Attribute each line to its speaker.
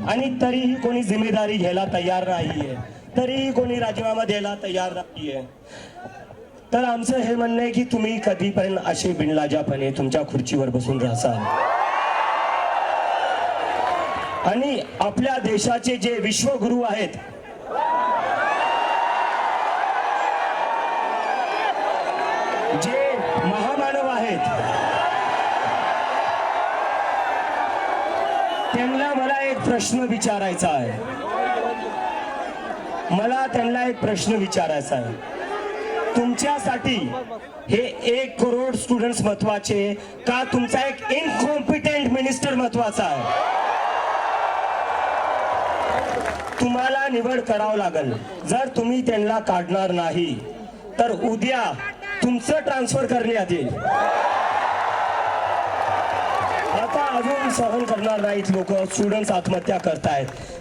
Speaker 1: आणि तरीही कोणी जिम्मेदारी घ्यायला तयार नाहीये, तरीही कोणी राजीनामा द्यायला तयार नाहीये. तर आमचं हे म्हणणं आहे की तुम्ही कधीपर्यंत असे बिनलाजापणे तुमच्या खुर्चीवर बसून राहाल आणि आपल्या देशाचे जे विश्वगुरु आहेत, जे महामानव आहेत, त्यांना मला एक प्रश्न विचारायचा आहे. मला त्यांना एक प्रश्न विचारायचा आहे. तुमच्यासाठी हे 1 करोड स्टुडंट्स महत्वाचे का तुमचा एक इनकॉम्पिटेंट मिनिस्टर महत्वाचा आहे? तुम्हाला निवड करावं लागेल. जर तुम्ही त्यांना काढणार नाही तर उद्या तुमचं ट्रान्सफर करण्यात येईल. आता अजून सहन करणार नाहीत लोक. स्टुडंट्स आत्महत्या करतायत.